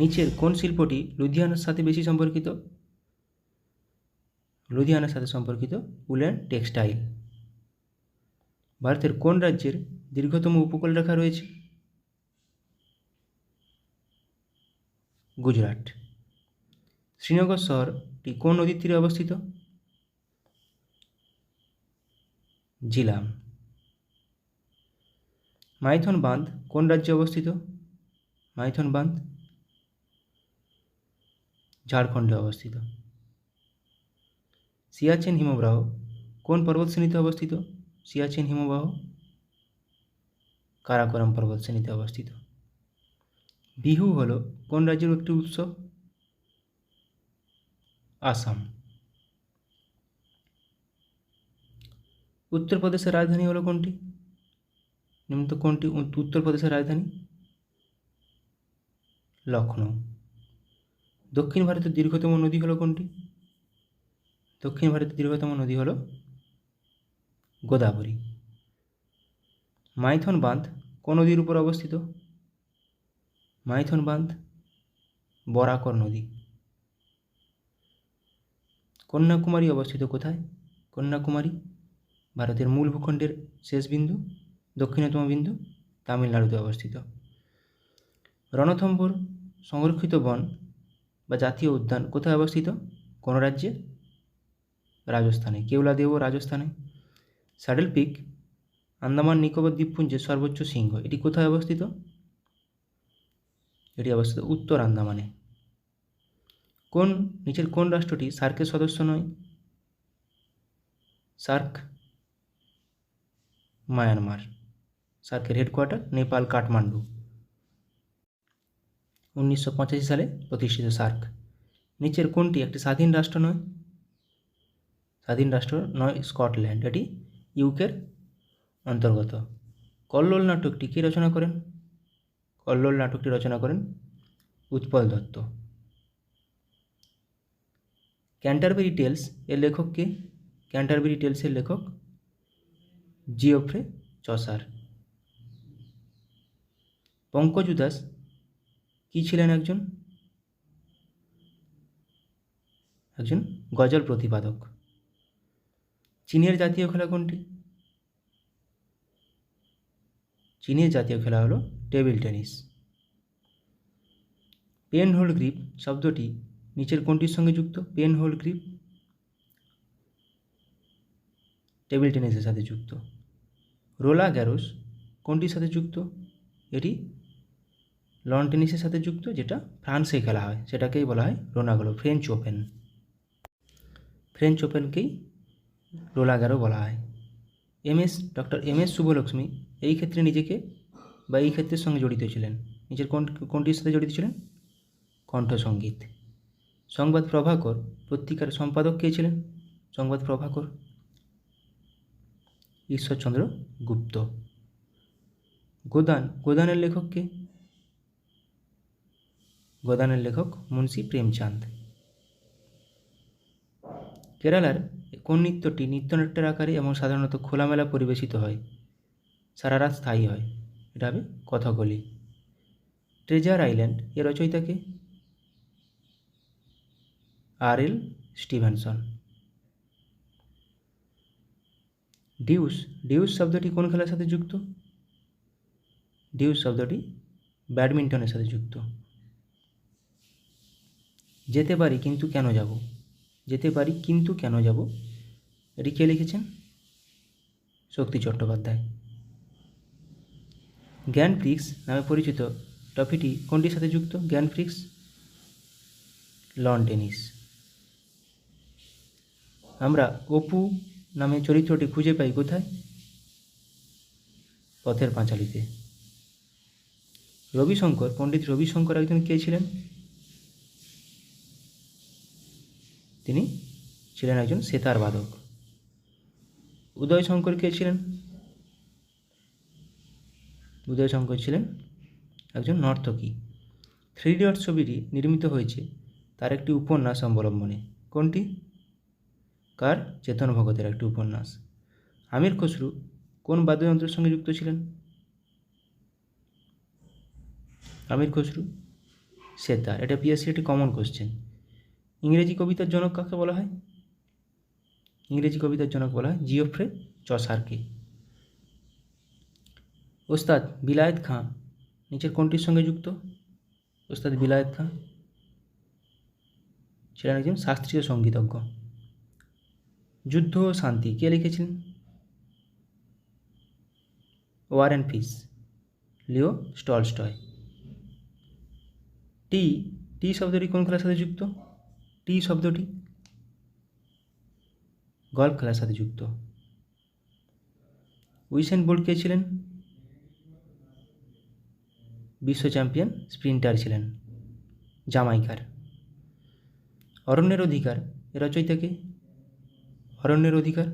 নিচের কোন শিল্পটি লুধিয়ানার সাথে বেশি সম্পর্কিত? লুধিয়ানার সাথে সম্পর্কিত উল অ্যান্ড টেক্সটাইল। ভারতের কোন রাজ্যের দীর্ঘতম উপকূলরেখা রয়েছে? গুজরাট। শ্রীনগর শহরটি কোন নদীর তীরে অবস্থিত? জিলাম। মাইথন বাঁধ কোন রাজ্যে অবস্থিত? মাইথন বাঁধ ঝাড়খণ্ডে অবস্থিত। সিয়াচেন হিমবাহ কোন পর্বতশ্রেণীতে অবস্থিত? সিয়াচেন হিমবাহ কারাকোরাম পর্বতশ্রেণীতে অবস্থিত। বিহু হল কোন রাজ্যের একটি উৎসব? আসাম। উত্তরপ্রদেশের রাজধানী হলো কোনটি? নিম্নত কোনটি উত্তরপ্রদেশের রাজধানী? লখনৌ। দক্ষিণ ভারতের দীর্ঘতম নদী হলো কোনটি? দক্ষিণ ভারতের দীর্ঘতম নদী হলো গোদাবরী। মাইথন বাঁধ কোন নদীর উপর অবস্থিত? মাইথন বাঁধ বরাকর নদী। কন্যাকুমারী অবস্থিত কোথায়? কন্যাকুমারী ভারতের মূল ভূখণ্ডের শেষ বিন্দু, দক্ষিণতম বিন্দু, তামিলনাড়ুতে অবস্থিত। রণথম্ভোর সংরক্ষিত বন বা জাতীয় উদ্যান কোথায় অবস্থিত? কোন রাজ্যে? রাজস্থানে, কেওলাদেও রাজস্থানে। স্যাডেল পিক আন্দামান নিকোবর দ্বীপপুঞ্জের সর্বোচ্চ শৃঙ্গ, এটি কোথায় অবস্থিত? এটি অবস্থিত উত্তর আন্দামানে। নিচের কোন রাষ্ট্রটি সার্কের সদস্য নয়? SAARC Myanmar. সার্কের হেডকোয়ার্টার নেপাল কাঠমান্ডু। 1985 সালে প্রতিষ্ঠিত সার্ক। নিচের কোনটি একটি স্বাধীন রাষ্ট্র নয়? স্বাধীন রাষ্ট্র নয় স্কটল্যান্ড, এটি ইউকের অন্তর্গত। কল্লোল নাটকটি কে রচনা করেন? কল্লোল নাটকটি রচনা করেন উৎপল দত্ত। ক্যান্টারবেরি টেলস এর লেখক কে? ক্যান্টারবেরি টেলসের লেখক জিওফ্রে চসার। পঙ্কজ উদাস কি ছিলেন? একজন গজল প্রতিপাদক। চীনের জাতীয় খেলা কোনটি? চীনের জাতীয় খেলা হলো table tennis. Pen hold grip শব্দটি নিচের কোনটির সঙ্গে যুক্ত? পেন হোল্ড গ্রিপ টেবিল টেনিসের সাথে যুক্ত। রোলা গ্যারোস কোনটির সাথে যুক্ত? এটি লন টেনিসের সাথে যুক্ত, যেটা ফ্রান্সে খেলা হয়, সেটাকেই বলা হয় রোনাগলো, ফ্রেঞ্চ ওপেন। ফ্রেঞ্চ ওপেনকেই রোলা গ্যারো বলা হয়। ডক্টর এম এস শুভলক্ষ্মী এই ক্ষেত্রে নিজেকে বা এই ক্ষেত্রের সঙ্গে জড়িত ছিলেন। নিজের কোনটির সাথে জড়িত ছিলেন? কণ্ঠসঙ্গীত। সংবাদ প্রভাকর পত্রিকার সম্পাদক কে ছিলেন? সংবাদ প্রভাকর ঈশ্বরচন্দ্র গুপ্ত। গোদানের লেখক কে? গোদানের লেখক মুন্সি প্রেমচাঁদ। কেরালার কোন নৃত্যটি নৃত্যনাট্যের আকারে এবং সাধারণত খোলামেলা পরিবেশিত হয়, সারা রাত স্থায়ী হয়? এটা হবে কথাকলি। ট্রেজার আইল্যান্ড এর রচয়িতা কে? আর.এল. স্টিভেনসন। ডিউস শব্দটি কোন খেলার সাথে যুক্ত? ডিউস শব্দটি ব্যাডমিন্টনের সাথে যুক্ত। যেতে পারি কিন্তু কেন যাব? যেতে পারি কিন্তু কেন যাব, এটি কে লিখেছেন? শক্তি চট্টোপাধ্যায়। গ্র্যান্ড প্রিক্স নামে পরিচিত ট্রফিটি কোনটির সাথে যুক্ত? Grand Prix loan tennis. আমরা অপু নামে চরিত্রটি খুঁজে পাই কোথায়? পথের পাঁচালীতে। পণ্ডিত রবিশঙ্কর একজন কে ছিলেন? তিনি ছিলেন একজন সেতার বাদক। উদয়শঙ্কর কে ছিলেন? উদয়শঙ্কর ছিলেন একজন নর্তকী। থ্রি ইডিয়টস ছবিটি নির্মিত হয়েছে তার একটি উপন্যাস অবলম্বনে। কোনটি? কার? চেতন ভগতের একটি উপন্যাস। আমির খসরু কোন বাদ্যযন্ত্রের সঙ্গে যুক্ত ছিলেন? আমির খসরু সেতার। এটা পিএসসি একটি কমন কোশ্চেন। ইংরেজি কবিতার জনক কাকে বলা হয়? ইংরেজি কবিতার জনক বলা হয় জিওফ্রে চসারকে। ওস্তাদ বিলায়েত খাঁ নিচের কোনটির সঙ্গে যুক্ত? ওস্তাদ বিলায়েত খাঁ ছিলেন একজন শাস্ত্রীয় সঙ্গীতজ্ঞ। যুদ্ধ ও শান্তি কে লিখেছিলেন? War and peace Leo Tolstoy. টি শব্দটি কোন খেলার সাথে যুক্ত? টি শব্দটি গল্ফ খেলার সাথে যুক্ত। উইসেন বোল্ট কে ছিলেন? বিশ্ব চ্যাম্পিয়ন স্প্রিন্টার ছিলেন, জামাইকার। অরণ্যের অধিকার এর রচয়িতা কে? অরণ্যের অধিকার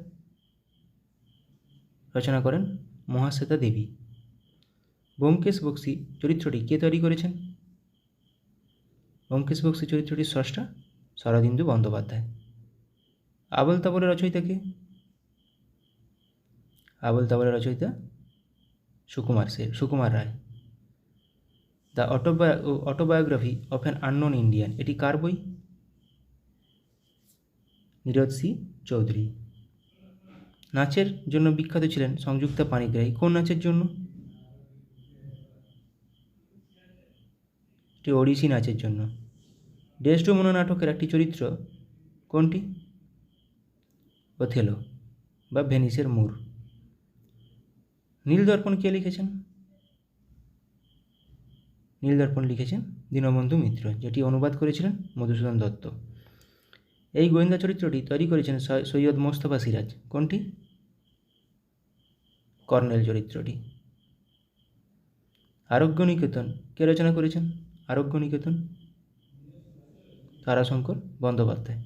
রচনা করেন মহাশ্বেতা দেবী। ব্যোমকেশ বক্সী চরিত্রটি কে তৈরি করেছেন? ব্যোমকেশ বক্সী চরিত্রটির স্রষ্টা শরদিন্দু বন্দ্যোপাধ্যায়। আবোল তাবোলের রচয়িতা কে? আবোল তাবোলের রচয়িতা Sukumar Ray. The autobiography of an unknown Indian এটি কার বই? নীরদ সি চৌধুরী। নাচের জন্য বিখ্যাত ছিলেন সংযুক্তা পাণিগ্রাহী। কোন নাচের জন্য? এটি ওড়িশি নাচের জন্য। ডেসডেমোনা নাটকের একটি চরিত্র কোনটি? ওথেলো বা ভেনিসের মূর। নীলদর্পণ কে লিখেছেন? নীলদর্পণ লিখেছেন দীনবন্ধু মিত্র, যেটি অনুবাদ করেছিলেন মধুসূদন দত্ত। এই গোয়েন্দা চরিত্রটি তৈরি করেছেন সৈয়দ মোস্তফা সিরাজ। কোনটি? কর্নেল চরিত্রটি। আরোগ্য নিকেতন কে রচনা করেছেন? আরোগ্য নিকেতন তারাশঙ্কর বন্দ্যোপাধ্যায়।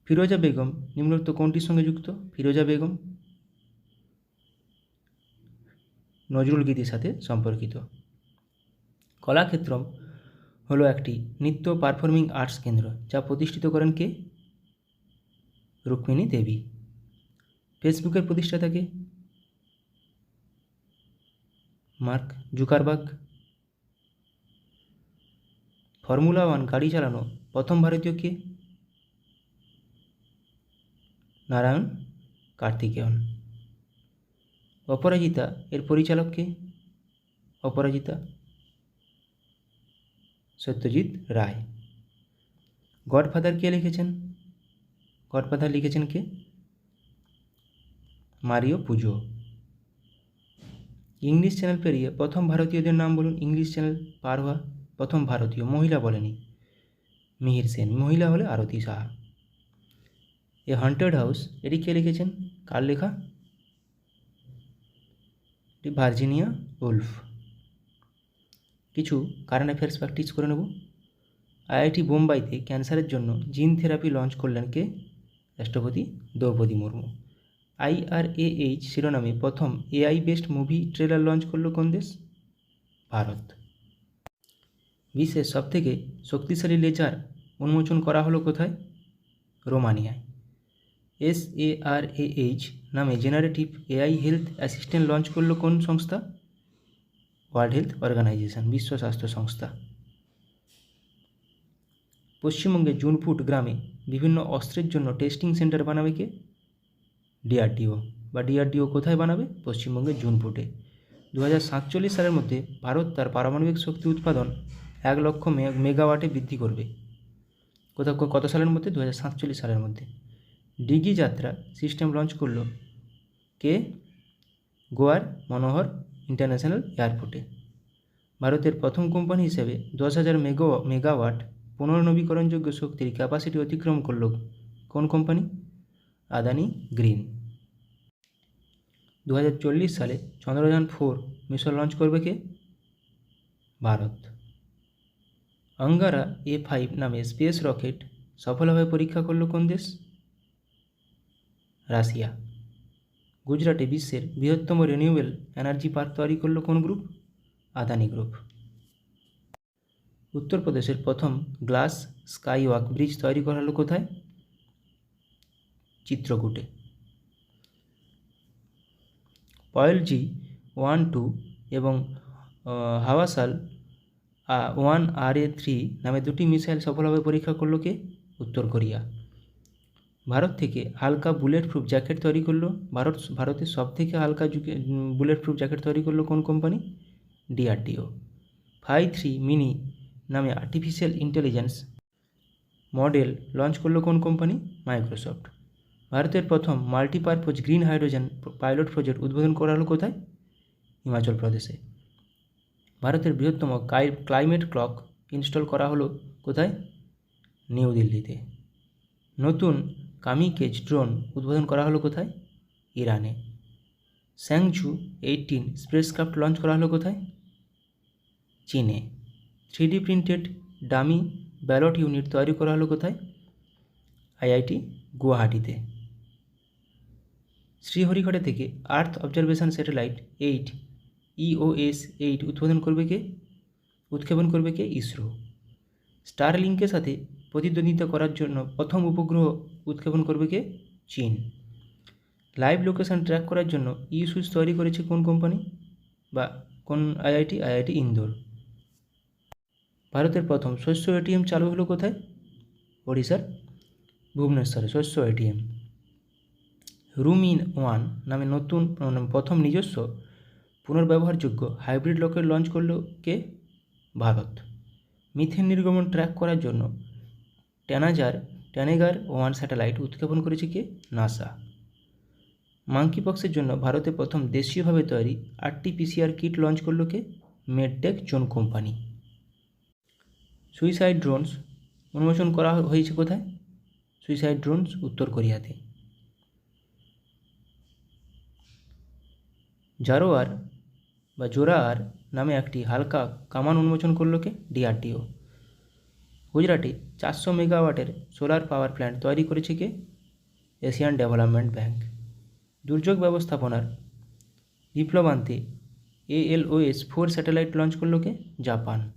ফিরোজা বেগম নিম্নোক্ত কোনটির সঙ্গে যুক্ত? ফিরোজা বেগম নজরুল গীতির সাথে সম্পর্কিত। কলাক্ষেত্রম হলো একটি নৃত্য পারফর্মিং আর্টস কেন্দ্র, যা প্রতিষ্ঠিত করেন কে? রুক্মিণী দেবী। ফেসবুকের প্রতিষ্ঠাতা কে? Mark Zuckerberg. ফর্মুলা 1 গাড়ি চালানো প্রথম ভারতীয় কে? নারায়ণ কার্তিকেয়ন। অপরাজিতা এর পরিচালক কে? অপরাজিতা সত্যজিৎ রায়। গডফাদার কে লিখেছেন? গডফাদার লিখেছেন কে? মারিও পুজো। ইংলিশ চ্যানেল পেরিয়ে প্রথম ভারতীয়দের নাম বলুন। ইংলিশ চ্যানেল পার হওয়া প্রথম ভারতীয়, মহিলা বলেনি, মিহির সেন। মহিলা হলে আরতি সাহা। এ হন্টেড হাউস এটি কে লিখেছেন? কার লেখা? এটি ভার্জিনিয়া উলফ। কিছু কারেন্ট অ্যাফেয়ার্স প্র্যাকটিস করে নেব। আইআইটি বোম্বাইতে ক্যান্সারের জন্য জিন থেরাপি লঞ্চ করলেন কে? রাষ্ট্রপতি দ্রৌপদী মুর্মু। IRAH শিরোনামে প্রথম AI based movie trailer launch করলো কোন দেশ? ভারত। বিশ্বের সবথেকে শক্তিশালী লেজার উন্মোচন করা হলো কোথায়? রোমানিয়ায়। SARAH নামে generative AI health assistant launch করলো কোন সংস্থা? ওয়ার্ল্ড হেলথ অর্গানাইজেশন, বিশ্ব স্বাস্থ্য সংস্থা। পশ্চিমবঙ্গের জুনপুট গ্রামে বিভিন্ন অস্ত্রের জন্য টেস্টিং সেন্টার বানাবে কে? DRDO। বা DRDO কোথায় বানাবে? পশ্চিমবঙ্গের জুনপুটে। 2047 সালের মধ্যে ভারত তার পারমাণবিক শক্তি উৎপাদন 1 লক্ষ মেগাওয়াটে বৃদ্ধি করবে। কত সালের মধ্যে? 2047 সালের মধ্যে। ডিগি যাত্রা সিস্টেম লঞ্চ করলো কে? গোয়ার মনোহর ইন্টারন্যাশনাল এয়ারপোর্টে। ভারতের প্রথম কোম্পানি হিসেবে 10,000 মেগাওয়াট পুনর্নবীকরণযোগ্য শক্তির ক্যাপাসিটি অতিক্রম করল কোন কোম্পানি? আদানি গ্রিন। 2040 সালে চন্দ্রযান-4 মিশন লঞ্চ করবে কে? ভারত। অঙ্গারা A5 নামে স্পেস রকেট সফলভাবে পরীক্ষা করল কোন দেশ? রাশিয়া। গুজরাটে বিশ্বের বৃহত্তম রিনিউয়েবল এনার্জি পার্ক তৈরি করলো কোন গ্রুপ? আদানি গ্রুপ। উত্তরপ্রদেশের প্রথম গ্লাস স্কাইওয়াক ব্রিজ তৈরি করা হলো কোথায়? চিত্রকূটে। পয়েলজি 1-2 এবং হাওয়াসাল 1RA3 নামে দুটি মিসাইল সফলভাবে পরীক্ষা করলো কে? উত্তর কোরিয়া। ভারত থেকে হালকা বুলেট প্রুফ জ্যাকেট তৈরি করলো ভারতের সবথেকে হালকা বুলেট প্রুফ জ্যাকেট তৈরি করলো কোন কোম্পানি? DRDO। 5-3 মিনি নামে আর্টিফিশিয়াল ইন্টেলিজেন্স মডেল লঞ্চ করলো কোন কোম্পানি? মাইক্রোসফট। ভারতের প্রথম multipurpose green hydrogen pilot project উদ্বোধন করা হলো কোথায়? হিমাচল প্রদেশে। ভারতের বৃহত্তম ক্লাইমেট ক্লক ইনস্টল করা হলো কোথায়? নিউ দিল্লিতে। নতুন কামিকেজ ড্রোন উদ্বোধন করা হলো কোথায়? ইরানে। স্যাংঝু 18 স্পেসক্রাফট লঞ্চ করা হলো কোথায়? চীনে। 3D printed dummy ballot unit তৈরি করা হলো কোথায়? IIT গুয়াহাটিতে। শ্রীহরিকোটা থেকে আর্থ অবজারভেশন স্যাটেলাইট 8 EOS-8 উৎক্ষেপণ করবে কে? ইসরো। স্টারলিংকের সাথে প্রতিদ্বন্দ্বিতা করার জন্য প্রথম উপগ্রহ উৎক্ষেপণ করবে কে? চীন। লাইভ লোকেশন ট্র্যাক করার জন্য সুইচ তৈরি করেছে কোন কোম্পানি বা কোন IIT ইন্দোর। ভারতের প্রথম শস্য ATM চালু হলো কোথায়? ওড়িশার ভুবনেশ্বরে শস্য ATM। রুম-ইন-1 নামে প্রথম নিজস্ব পুনর্ব্যবহারযোগ্য হাইব্রিড রকেট লঞ্চ করলো কে? ভারত। মিথেন নির্গমন ট্র্যাক করার জন্য ট্যানেগার-1 স্যাটেলাইট উৎক্ষেপণ করেছে কে? নাসা। মাঙ্কিপক্সের জন্য ভারতে প্রথম দেশীয়ভাবে তৈরি RT-PCR কিট লঞ্চ করলো কে? Medtech zone company. Suicide drones উন্মোচন করা হয়েছে কোথায়? সুইসাইড ড্রোনস উত্তর কোরিয়াতে। জোরার নামে একটি হালকা কামান উন্মোচন করলো কে? DRDO। গুজরাটে 400 মেগাওয়াটের সোলার পাওয়ার প্ল্যান্ট তৈরি করেছে কে? Asian development bank. দুর্যোগ ব্যবস্থাপনার বিপ্লব আনতে ALOS 4 স্যাটেলাইট লঞ্চ করলো কে? জাপান।